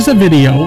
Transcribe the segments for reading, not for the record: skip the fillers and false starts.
is a video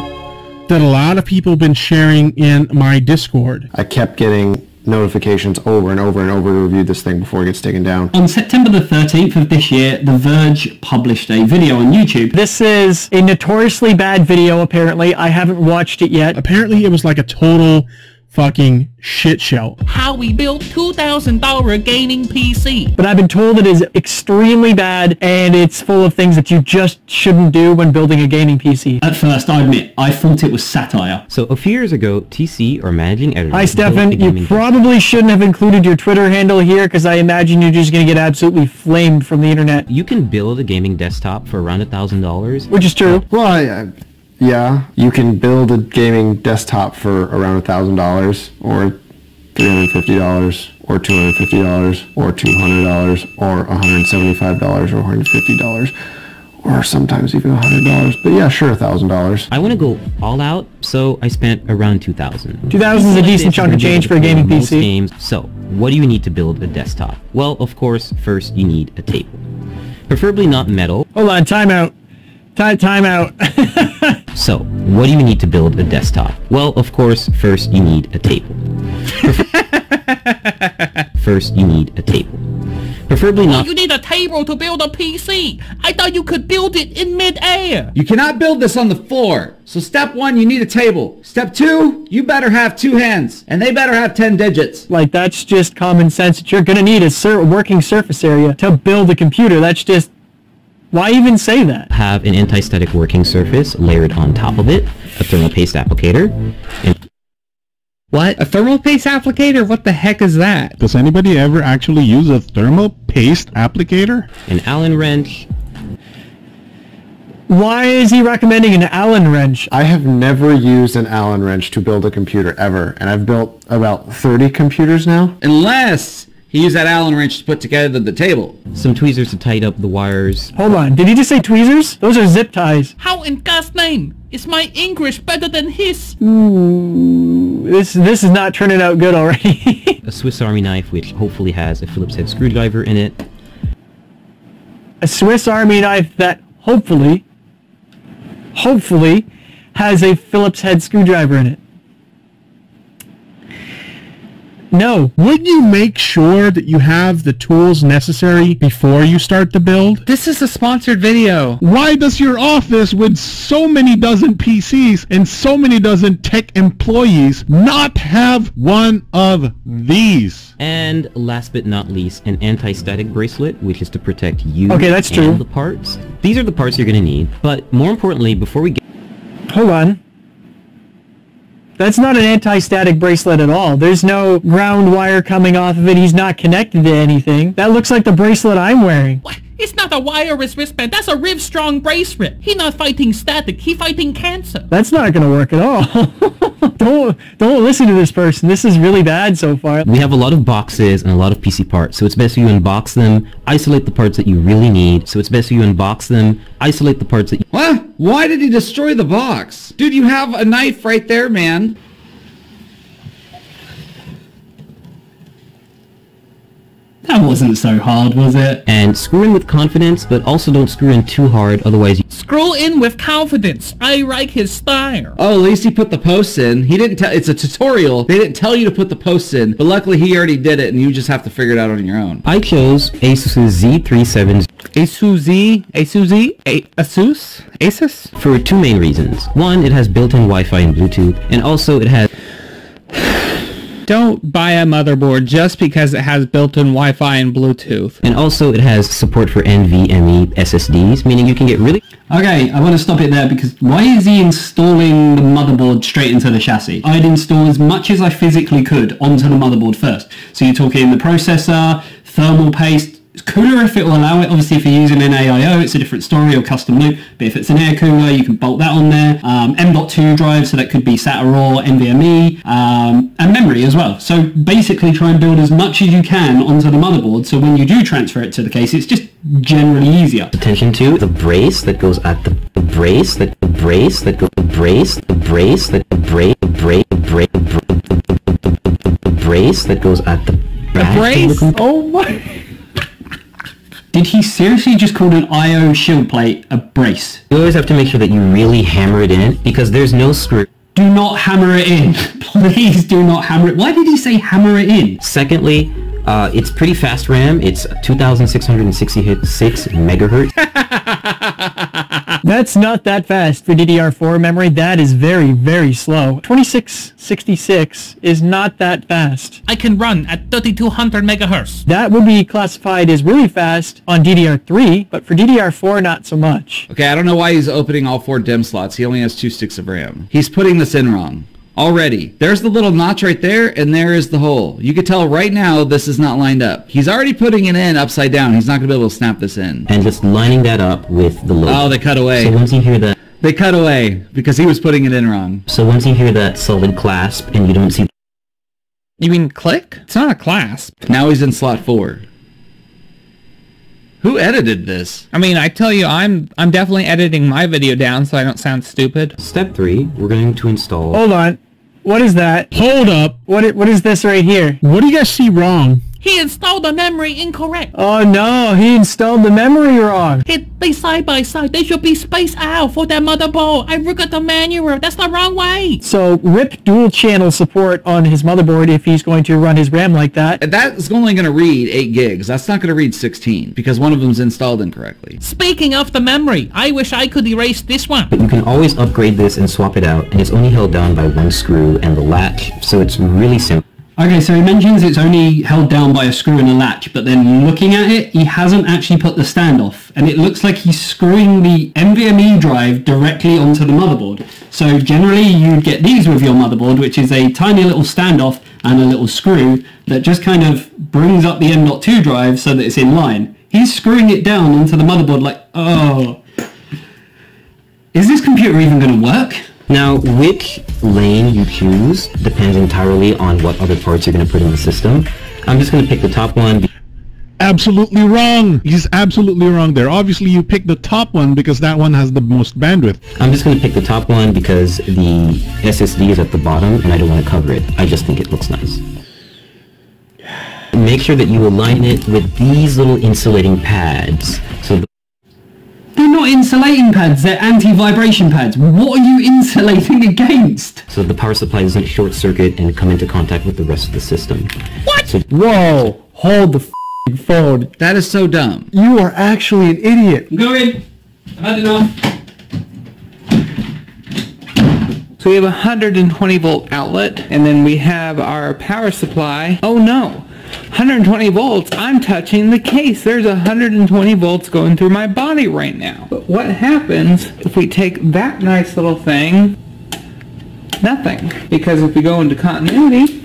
that a lot of people have been sharing in my Discord. I kept getting notifications over and over and over to review this thing before it gets taken down. On September the 13th of this year, The Verge published a video on YouTube. This is a notoriously bad video, apparently. I haven't watched it yet. Apparently it was like a total fucking shit show. How we built $2,000 gaming PC. But I've been told it is extremely bad and it's full of things that you just shouldn't do when building a gaming PC. At first, I admit, I thought it was satire. So a few years ago, TC, or managing editor... Hi, Stefan. You probably shouldn't have included your Twitter handle here because I imagine you're just going to get absolutely flamed from the internet. You can build a gaming desktop for around $1,000. Which is true. Well, yeah, you can build a gaming desktop for around $1,000 or $350 or $250 or $200 or $175 or $150 or sometimes even $100. But yeah, sure, $1,000. I want to go all out, so I spent around $2,000. $2,000 is a decent chunk of change for a gaming PC. Games. So, what do you need to build a desktop? Well, of course, first you need a table. Preferably not metal. Hold on, time out. Time out. So, what do you need to build a desktop? Well, of course, first you need a table. First you need a table. Preferably not... You need a table to build a PC. I thought you could build it in mid-air. You cannot build this on the floor. So step 1, you need a table. Step 2, you better have 2 hands. And they better have 10 digits. Like, that's just common sense that you're going to need a working surface area to build a computer. That's just... Why even say that? Have an anti-static working surface layered on top of it, a thermal paste applicator, and... What? A thermal paste applicator? What the heck is that? Does anybody ever actually use a thermal paste applicator? An Allen wrench. Why is he recommending an Allen wrench? I have never used an Allen wrench to build a computer ever, and I've built about 30 computers now. Unless he used that Allen wrench to put together the table. Some tweezers to tighten up the wires. Hold on, did he just say tweezers? Those are zip ties. How in God's name is my English better than his? Ooh, this is not turning out good already. A Swiss Army knife, which hopefully has a Phillips head screwdriver in it. A Swiss Army knife that hopefully has a Phillips head screwdriver in it. No. Would you make sure that you have the tools necessary before you start the build? This is a sponsored video. Why does your office with so many dozen PCs and so many dozen tech employees not have one of these? And last but not least, an anti-static bracelet, which is to protect you that's and true. the parts. These are the parts you're going to need, but more importantly, before we get... Hold on. That's not an anti-static bracelet at all. There's no ground wire coming off of it. He's not connected to anything. That looks like the bracelet I'm wearing. What? It's not a wireless wristband. That's a Riv Strong bracelet. He not fighting static. He fighting cancer. That's not going to work at all. Don't listen to this person. This is really bad so far. We have a lot of boxes and a lot of PC parts, so it's best you unbox them, isolate the parts that you really need, so it's best you unbox them, isolate the parts that you... What? Why did he destroy the box? Dude, you have a knife right there, man. That wasn't so hard, was it? And screw in with confidence, but also don't screw in too hard, otherwise you... Screw in with confidence. I like his style. Oh, at least he put the posts in. He didn't tell... It's a tutorial. They didn't tell you to put the posts in, but luckily he already did it, and you just have to figure it out on your own. I chose Asus Z37 Asus? for 2 main reasons. One, it has built-in Wi-Fi and Bluetooth, and also it has... Don't buy a motherboard just because it has built-in Wi-Fi and Bluetooth. And also it has support for NVMe SSDs, meaning you can get really... Okay, I want to stop it there because why is he installing the motherboard straight into the chassis? I'd install as much as I physically could onto the motherboard first. So you're talking the processor, thermal paste. It's cooler if it will allow it. Obviously, if you're using an AIO, it's a different story, or custom loop. But if it's an air cooler, you can bolt that on there. M.2 drive, so that could be SATA raw, NVMe, and memory as well. So basically, try and build as much as you can onto the motherboard. So when you do transfer it to the case, it's just generally easier. Attention to the brace that goes at the brace that the brace that goes the brace that the brace that brace that goes at the brace. Oh my. Did he seriously just call an I/O shield plate a brace? You always have to make sure that you really hammer it in because there's no screw. Do not hammer it in. Please do not hammer it. Why did he say hammer it in? Secondly, it's pretty fast RAM. It's 2,666 megahertz. That's not that fast for DDR4 memory. That is very, very slow. 2666 is not that fast. I can run at 3200 megahertz. That would be classified as really fast on DDR3, but for DDR4, not so much. Okay, I don't know why he's opening all 4 DIMM slots. He only has 2 sticks of RAM. He's putting this in wrong. Already. There's the little notch right there, and there is the hole. You could tell right now this is not lined up. He's already putting it in upside down. He's not going to be able to snap this in. And just lining that up with the logo. Oh, they cut away. So once you hear that... They cut away because he was putting it in wrong. So once you hear that solid clasp and you don't see... You mean click? It's not a clasp. Now he's in slot 4. Who edited this? I mean, I tell you, I'm definitely editing my video down so I don't sound stupid. Step 3, we're going to install... Hold on. What is that? Hold up. What is this right here? What do you guys see wrong? He installed the memory incorrect. Oh no, he installed the memory wrong. They side by side. They should be spaced out for that motherboard. I look at the manual. That's the wrong way. So rip dual channel support on his motherboard if he's going to run his RAM like that. That's only going to read 8 gigs. That's not going to read 16 because one of them's installed incorrectly. Speaking of the memory, I wish I could erase this one. But you can always upgrade this and swap it out, and it's only held down by one screw and the latch, so it's really simple. Okay, so he mentions it's only held down by a screw and a latch, but then looking at it, he hasn't actually put the standoff, and it looks like he's screwing the NVMe drive directly onto the motherboard. So generally you'd get these with your motherboard, which is a tiny little standoff and a little screw that just kind of brings up the M.2 drive so that it's in line. He's screwing it down onto the motherboard like, oh. Is this computer even going to work? Now, which lane you choose depends entirely on what other parts you're going to put in the system. I'm just going to pick the top one. Absolutely wrong. He's absolutely wrong there. Obviously, you pick the top one because that one has the most bandwidth. I'm just going to pick the top one because the SSD is at the bottom and I don't want to cover it. I just think it looks nice. Make sure that you align it with these little insulating pads. So they're not insulating pads, they're anti-vibration pads. What are you insulating against? So the power supply doesn't short circuit and come into contact with the rest of the system. What? So, Whoa, hold the phone. That is so dumb. You are actually an idiot. Go in. I've had enough. So we have a 120 volt outlet, and then we have our power supply. Oh no, 120 volts, I'm touching the case. There's 120 volts going through my body right now. But what happens if we take that nice little thing? Nothing. Because if we go into continuity,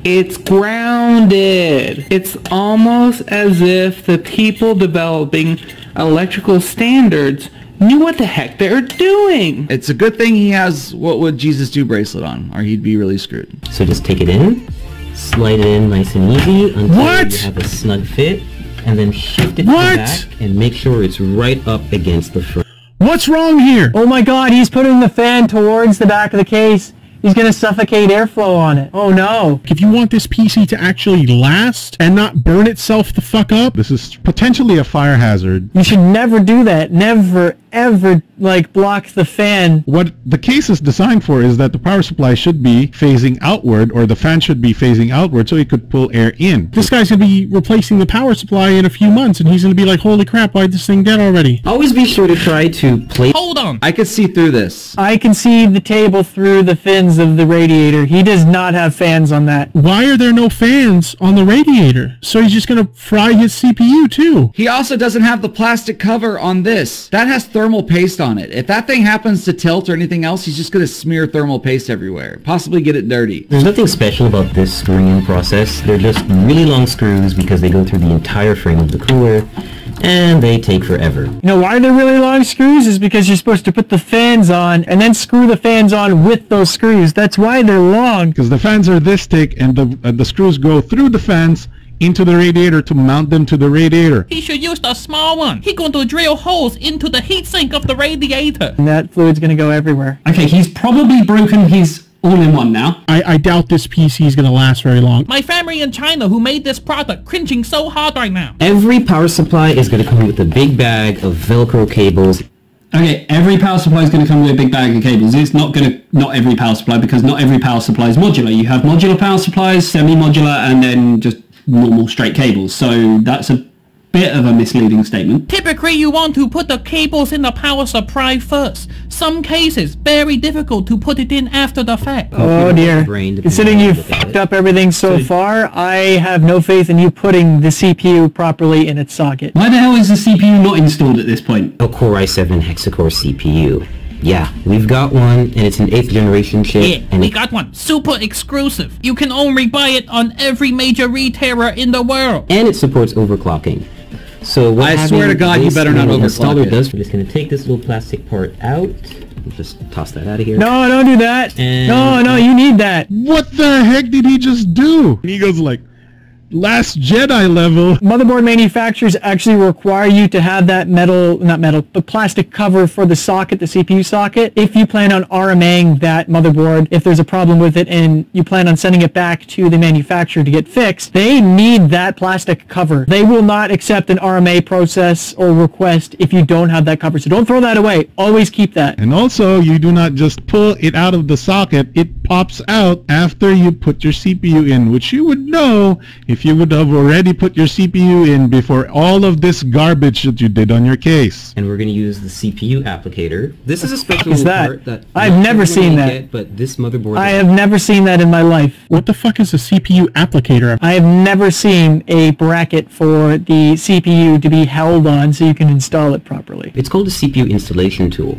it's grounded. It's almost as if the people developing electrical standards knew what the heck they were doing. It's a good thing he has what would Jesus do bracelet on, or he'd be really screwed. So just take it in, slide it in nice and easy until you have a snug fit, and then shift it to the back and make sure it's right up against the front. What's wrong here? Oh my god, he's putting the fan towards the back of the case. He's going to suffocate airflow on it. Oh no. If you want this PC to actually last and not burn itself the fuck up, this is potentially a fire hazard. You should never do that. Never, ever, like, block the fan. What the case is designed for is that the power supply should be phasing outward, or the fan should be phasing outward so it could pull air in. This guy's going to be replacing the power supply in a few months, and he's going to be like, holy crap, why'd this thing dead already? Always be sure to try to place... Hold on. I could see through this. I can see the table through the fins of the radiator. He does not have fans on that. Why are there no fans on the radiator? So he's just going to fry his CPU too. He also doesn't have the plastic cover on this. That has thermal paste on it. If that thing happens to tilt or anything else, he's just going to smear thermal paste everywhere. Possibly get it dirty. There's nothing special about this screwing in process. They're just really long screws because they go through the entire frame of the cooler, and they take forever. You know why they're really long screws? Is because you're supposed to put the fans on and then screw the fans on with those screws. That's why they're long. Because the fans are this thick and the screws go through the fans into the radiator to mount them to the radiator. He should use the small one. He's going to drill holes into the heatsink of the radiator. And that fluid's going to go everywhere. Okay, he's probably broken his all in one now. I doubt this PC is going to last very long. My family in China who made this product cringing so hard right now. Every power supply is going to come with a big bag of Velcro cables. Okay, every power supply is going to come with a big bag of cables. It's not every power supply, because not every power supply is modular. You have modular power supplies, semi-modular, and then just normal straight cables. So that's a bit of a misleading statement. Typically, you want to put the cables in the power supply first. Some cases, very difficult to put it in after the fact. Oh dear. Considering you've fucked up everything so far, I have no faith in you putting the CPU properly in its socket. Why the hell is the CPU not installed at this point? A Core i7 hexa-core CPU. Yeah, we've got one, and it's an 8th generation chip. Yeah, and we got one. Super exclusive. You can only buy it on every major retailer in the world. And it supports overclocking. So what I swear to God, you better not overclock it. We're just going to take this little plastic part out. Just toss that out of here. No, don't do that. And no, you need that. What the heck did he just do? He goes like, Last Jedi level. Motherboard manufacturers actually require you to have that but plastic cover for the socket, the CPU socket. If you plan on RMAing that motherboard, if there's a problem with it and you plan on sending it back to the manufacturer to get fixed, they need that plastic cover. They will not accept an RMA process or request if you don't have that cover. So don't throw that away. Always keep that. And also, you do not just pull it out of the socket. It pops out after you put your CPU in, which you would know if you would have already put your CPU in before all of this garbage that you did on your case. And we're going to use the CPU applicator. This is a special part that I've never seen that. But this motherboard... I have never seen that in my life. What the fuck is a CPU applicator? I have never seen a bracket for the CPU to be held on so you can install it properly. It's called a CPU installation tool.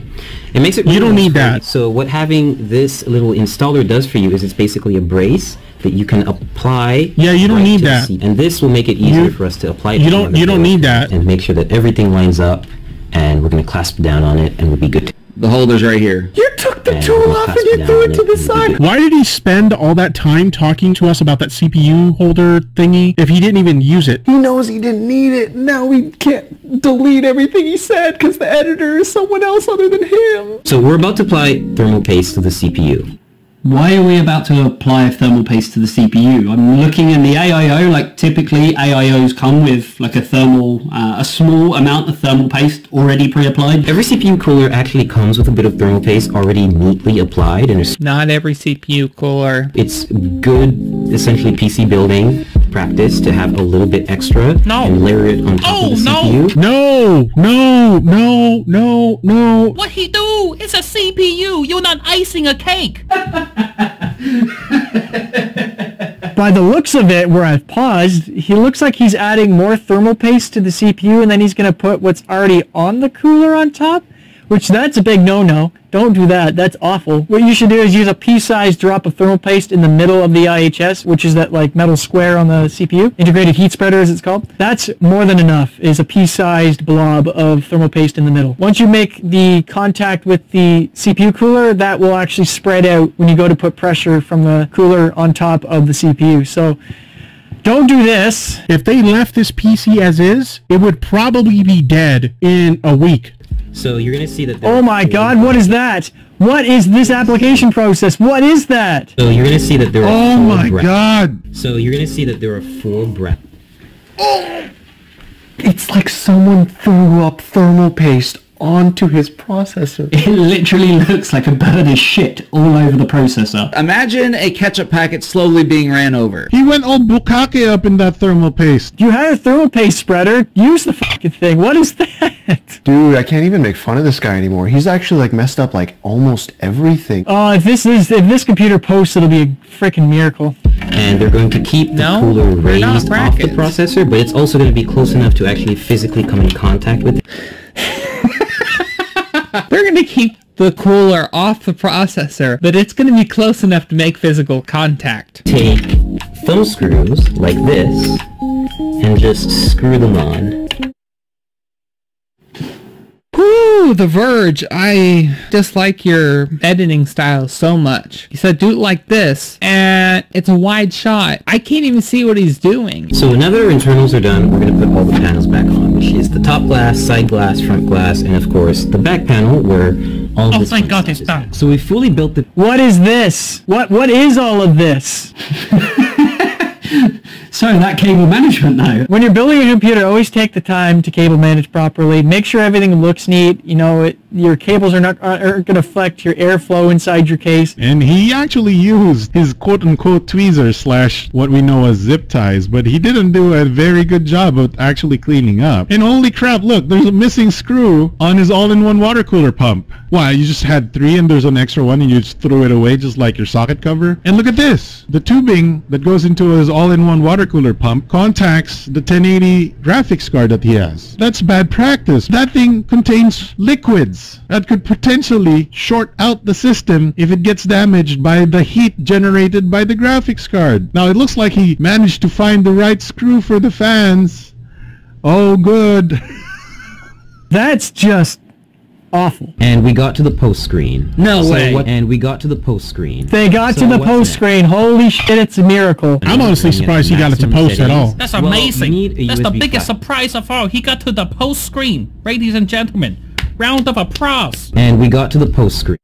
It makes it... You don't need that. So what having this little installer does for you is it's basically a brace that you can apply. Yeah, you don't need that. And this will make it easier for us to apply it. You don't need that. And make sure that everything lines up, and we're going to clasp down on it, and we'll be good. The holder's right here. You took the tool off and you threw it to the side. Why did he spend all that time talking to us about that CPU holder thingy if he didn't even use it? He knows he didn't need it. Now we can't delete everything he said because the editor is someone else other than him. So we're about to apply thermal paste to the CPU. Why are we about to apply thermal paste to the CPU? I'm looking in the AIO, like typically AIOs come with like a small amount of thermal paste already pre-applied. Every CPU cooler actually comes with a bit of thermal paste already neatly applied. And not every CPU cooler. It's good, essentially PC building practice to have a little bit extra and layer it on top of the CPU. No. What he do? It's a CPU. You're not icing a cake. By the looks of it, where I've paused, he looks like he's adding more thermal paste to the CPU and then he's going to put what's already on the cooler on top, which that's a big no-no. Don't do that. That's awful. What you should do is use a pea-sized drop of thermal paste in the middle of the IHS, which is that like metal square on the CPU. Integrated heat spreader, as it's called. That's more than enough, is a pea-sized blob of thermal paste in the middle. Once you make the contact with the CPU cooler, that will actually spread out when you go to put pressure from the cooler on top of the CPU. So don't do this. If they left this PC as is, it would probably be dead in a week. So you're going to see that... Oh my god, what is that? What is this application process? What is that? So you're going to see that there are Oh my god! So you're going to see that there are 4 brackets. Oh! It's like someone threw up thermal paste onto his processor. It literally looks like a bird of shit all over the processor. Imagine a ketchup packet slowly being ran over. He went all bukkake up in that thermal paste. You had a thermal paste spreader. Use the fucking thing. What is that? Dude, I can't even make fun of this guy anymore. He's actually like messed up like almost everything. Oh, if this computer posts, it'll be a freaking miracle. And they're going to keep the cooler raised off the processor, but it's also going to be close enough to actually physically come in contact with it. We're going to keep the cooler off the processor, but it's going to be close enough to make physical contact. Take thumb screws like this and just screw them on. Ooh, The Verge. I dislike your editing style so much. He said do it like this, and it's a wide shot. I can't even see what he's doing. So now that our internals are done, we're going to put all the panels back on, which is the top glass, side glass, front glass, and of course the back panel where all of this thank God it's is. done. So we fully built the... What is this? What is all of this? So that cable management though. When you're building a computer, always take the time to cable manage properly. Make sure everything looks neat. You know, your cables aren't going to affect your airflow inside your case. And he actually used his quote-unquote tweezers / what we know as zip ties, but he didn't do a very good job of actually cleaning up. And holy crap, look, there's a missing screw on his all-in-one water cooler pump. Why, you just had 3 and there's an extra one and you just threw it away just like your socket cover? And look at this. The tubing that goes into his all-in-one water cooler pump contacts the 1080 graphics card that he has. That's bad practice. That thing contains liquids that could potentially short out the system if it gets damaged by the heat generated by the graphics card. Now it looks like he managed to find the right screw for the fans. Oh good. That's just awful. And we got to the post screen. No way. And we got to the post screen. They got to the post screen. Holy shit, it's a miracle. I'm honestly surprised he got it to post at all. That's amazing. That's the biggest surprise of all. He got to the post screen. Ladies and gentlemen, round of applause. And we got to the post screen.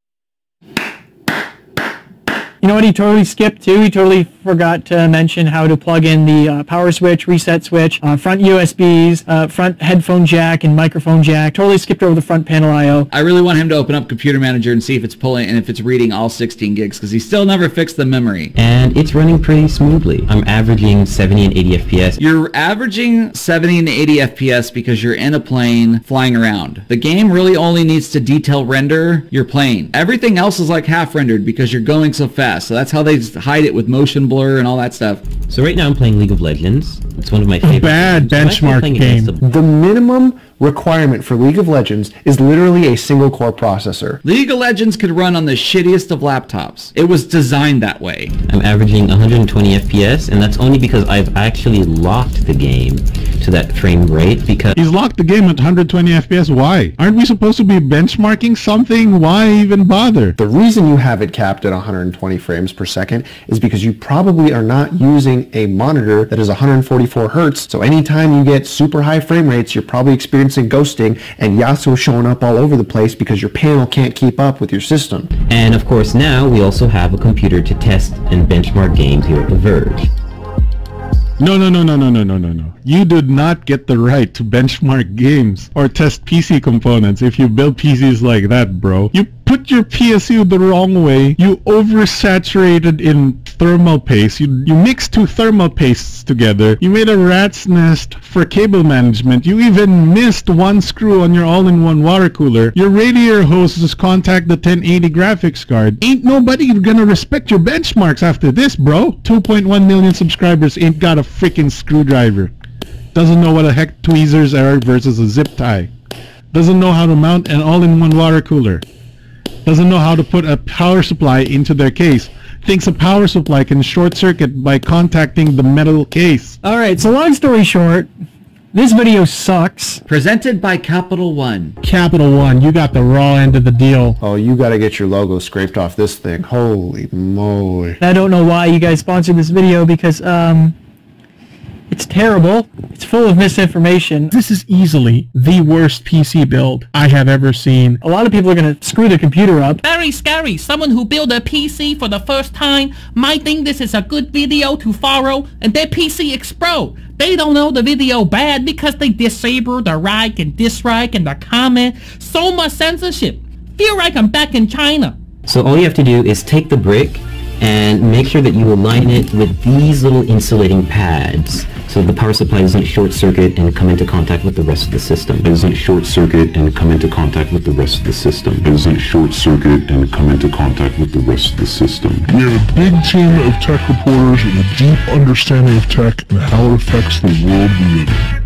You know what he totally skipped too? He totally forgot to mention how to plug in the power switch, reset switch, front USBs, front headphone jack, and microphone jack. Totally skipped over the front panel I/O. I really want him to open up Computer Manager and see if it's pulling and if it's reading all 16 gigs because he still never fixed the memory. And it's running pretty smoothly. I'm averaging 70 and 80 FPS. You're averaging 70 and 80 FPS because you're in a plane flying around. The game really only needs to detail render your plane. Everything else is like half rendered because you're going so fast. So that's how they hide it with motion blur and all that stuff. So right now I'm playing League of Legends. It's one of my favorite bad games. benchmark game. The minimum requirement for League of Legends is literally a single core processor. League of Legends could run on the shittiest of laptops. It was designed that way. I'm averaging 120 FPS, and that's only because I've actually locked the game to that frame rate because... He's locked the game at 120 FPS. Why? Aren't we supposed to be benchmarking something? Why even bother? The reason you have it capped at 120 frames per second is because you probably are not using a monitor that is 144 hertz. So anytime you get super high frame rates, you're probably experiencing ghosting and Yasuo showing up all over the place because your panel can't keep up with your system. And of course now we also have a computer to test and benchmark games here at The Verge. No. You did not get the right to benchmark games or test PC components if you build PCs like that, bro. You put your PSU the wrong way. You oversaturated in thermal paste. You mixed 2 thermal pastes together. You made a rat's nest for cable management. You even missed 1 screw on your all-in-one water cooler. Your radiator hoses contact the 1080 graphics card. Ain't nobody gonna respect your benchmarks after this, bro. 2.1 million subscribers ain't got a freaking screwdriver. Doesn't know what the heck tweezers are versus a zip tie. Doesn't know how to mount an all-in-one water cooler. Doesn't know how to put a power supply into their case. Thinks a power supply can short circuit by contacting the metal case. Alright, so long story short, this video sucks. Presented by Capital One. Capital One, you got the raw end of the deal. Oh, you gotta get your logo scraped off this thing. Holy moly. I don't know why you guys sponsored this video because, it's terrible. It's full of misinformation. This is easily the worst PC build I have ever seen. A lot of people are going to screw the computer up. Very scary. Someone who built a PC for the first time might think this is a good video to follow and their PC explode. They don't know the video bad because they disable the like and dislike and the comment. So much censorship. Feel like I'm back in China. So all you have to do is take the brick and make sure that you align it with these little insulating pads so the power supply doesn't short circuit and come into contact with the rest of the system. It doesn't short circuit and come into contact with the rest of the system. It doesn't short circuit and come into contact with the rest of the system. We have a big team of tech reporters with a deep understanding of tech and how it affects the world we live in.